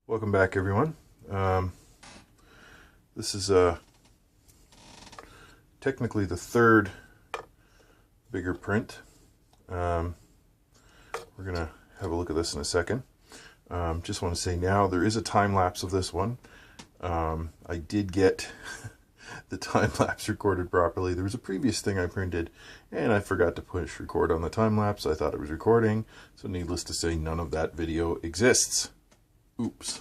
Welcome back, everyone. This is technically the third bigger print. We're going to have a look at this in a second. Just want to say now there is a time lapse of this one. I did get the time lapse recorded properly. There was a previous thing I printed and I forgot to push record on the time lapse. I thought it was recording, so needless to say, none of that video exists. Oops.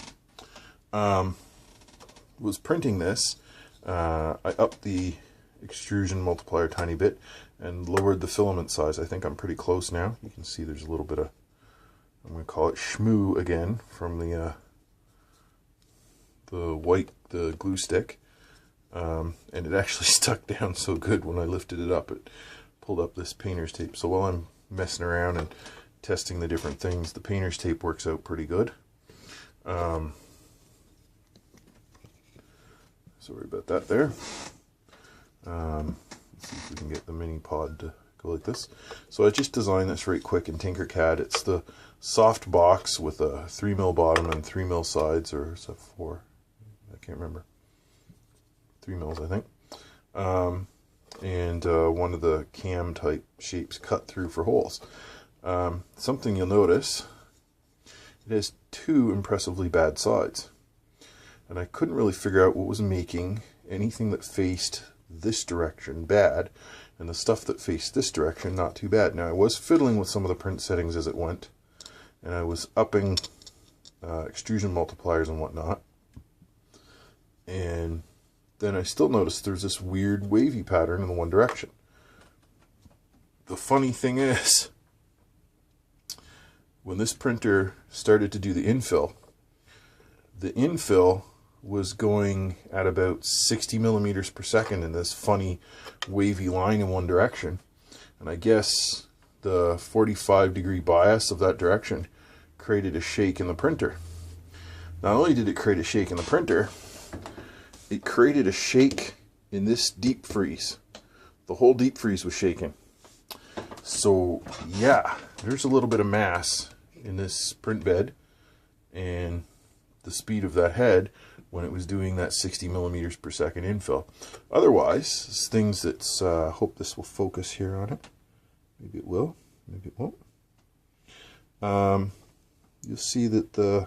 Was printing this. I upped the extrusion multiplier a tiny bit and lowered the filament size. I think I'm pretty close now. You can see there's a little bit of, I'm going to call it shmoo again, from the glue stick. And it actually stuck down so good when I lifted it up. It pulled up this painter's tape. So while I'm messing around and testing the different things, the painter's tape works out pretty good. Sorry about that there. Let's see if we can get the mini pod to go like this. So I just designed this right quick in TinkerCad. It's the soft box with a 3mm bottom and 3mm sides, or is that 4? I can't remember. 3mm, I think. And one of the cam type shapes cut through for holes. Something you'll notice, it has two impressively bad sides. And I couldn't really figure out what was making anything that faced this direction bad, and the stuff that faced this direction not too bad. Now, I was fiddling with some of the print settings as it went, and I was upping extrusion multipliers and whatnot. And then I still noticed there's this weird wavy pattern in the one direction. The funny thing is, when this printer started to do the infill was going at about 60 millimeters per second in this funny wavy line in one direction. And I guess the 45-degree bias of that direction created a shake in the printer. Not only did it create a shake in the printer, it created a shake in this deep freeze. The whole deep freeze was shaking. So yeah, there's a little bit of mass in this print bed, and the speed of that head when it was doing that 60 millimeters per second infill. Otherwise, it's things that's, hope this will focus here on it. Maybe it will, maybe it won't. You'll see that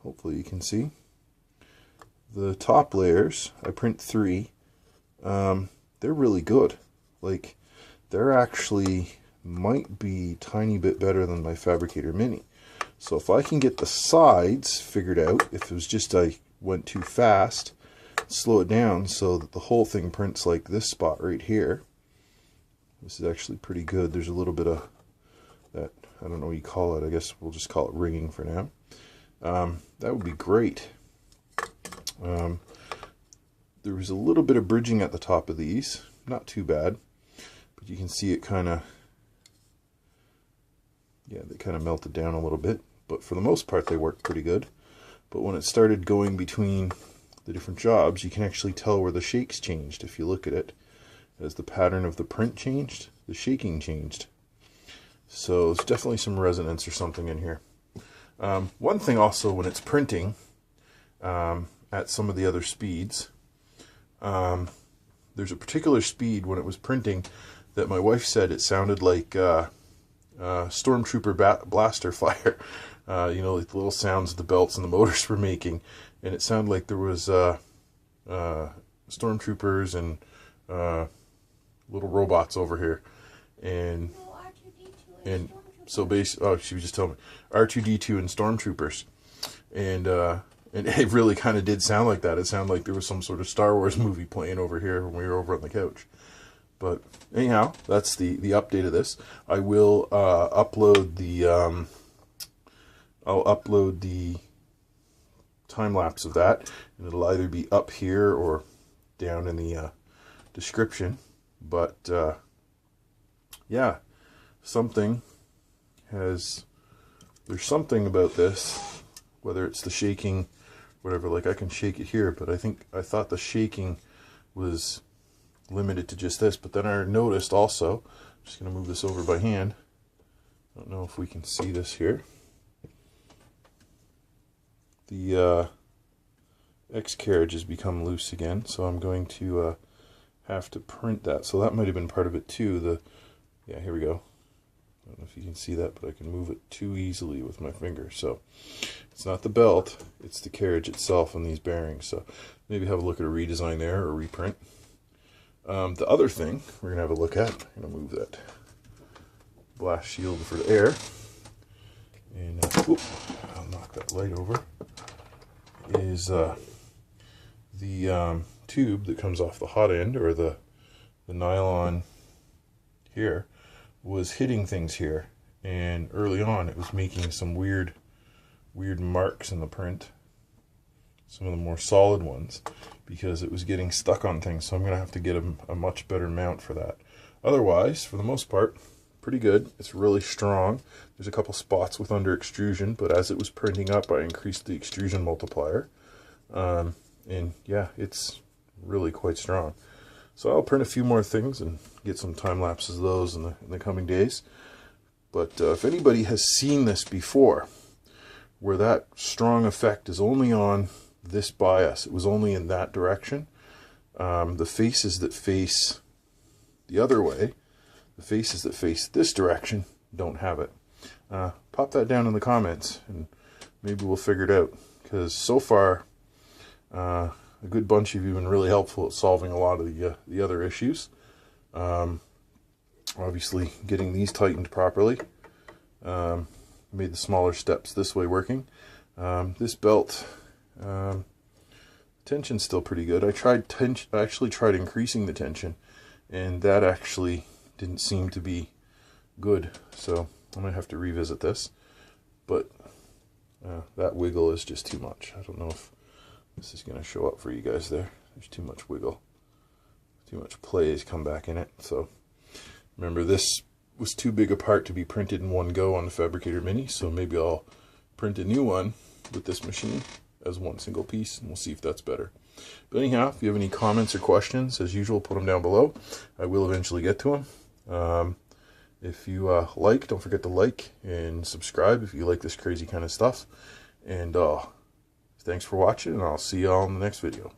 hopefully you can see, the top layers, I print 3, they're really good. Like, they're actually might be a tiny bit better than my Fabricator Mini. So if I can get the sides figured out, if it was just I went too fast, slow it down so that the whole thing prints like this spot right here. This is actually pretty good. There's a little bit of that, I don't know what you call it, I guess we'll just call it ringing for now. That would be great. There was a little bit of bridging at the top of these, not too bad, but you can see it kind of, yeah, they kind of melted down a little bit, but for the most part they worked pretty good. But when it started going between the different jobs, you can actually tell where the shakes changed. If you look at it, as the pattern of the print changed, the shaking changed. So there's definitely some resonance or something in here. One thing also, when it's printing at some of the other speeds, there's a particular speed when it was printing that my wife said it sounded like Stormtrooper blaster fire. You know, like the little sounds the belts and the motors were making, and it sounded like there was stormtroopers and little robots over here, and so oh, she was just telling me R2-D2 and stormtroopers, and it really kind of did sound like that. It sounded like there was some sort of Star Wars movie playing over here when we were over on the couch. But anyhow, that's the update of this. I will upload the I'll upload the time lapse of that, and it'll either be up here or down in the description. But yeah, there's something about this, whether it's the shaking, whatever. Like, I can shake it here, but I thought the shaking was limited to just this, but then I noticed also, I'm just going to move this over by hand, I don't know if we can see this here, the X carriage has become loose again, so I'm going to have to print that. So that might have been part of it too. Yeah, here we go. I don't know if you can see that, but I can move it too easily with my finger. So it's not the belt, it's the carriage itself and these bearings. So maybe have a look at a redesign there or reprint. The other thing we're going to have a look at, I'm going to move that blast shield for the air. And I'll knock that light over. Is the tube that comes off the hot end, or the nylon here, was hitting things here, and early on it was making some weird marks in the print, some of the more solid ones, because it was getting stuck on things. So I'm gonna have to get a much better mount for that. Otherwise, for the most part, pretty good. It's really strong. There's a couple spots with under extrusion, but as it was printing up, I increased the extrusion multiplier, and yeah, it's really quite strong. So I'll print a few more things and get some time lapses of those in the coming days. But if anybody has seen this before, where that strong effect is only on this bias, it was only in that direction, the faces that face the other way, the faces that face this direction, don't have it. Pop that down in the comments and maybe we'll figure it out, because so far a good bunch of you have been really helpful at solving a lot of the other issues. Obviously getting these tightened properly, made the smaller steps this way working. This belt, tension's still pretty good. I actually tried increasing the tension, and that actually didn't seem to be good, so I might have to revisit this. But that wiggle is just too much. I don't know if this is going to show up for you guys there. There's too much wiggle. Too much play has come back in it. So remember, this was too big a part to be printed in one go on the Fabricator Mini, so maybe I'll print a new one with this machine as one single piece, and we'll see if that's better. But anyhow, if you have any comments or questions, as usual, put them down below. I will eventually get to them. If you like, don't forget to like and subscribe if you like this crazy kind of stuff. And thanks for watching, and I'll see you all in the next video.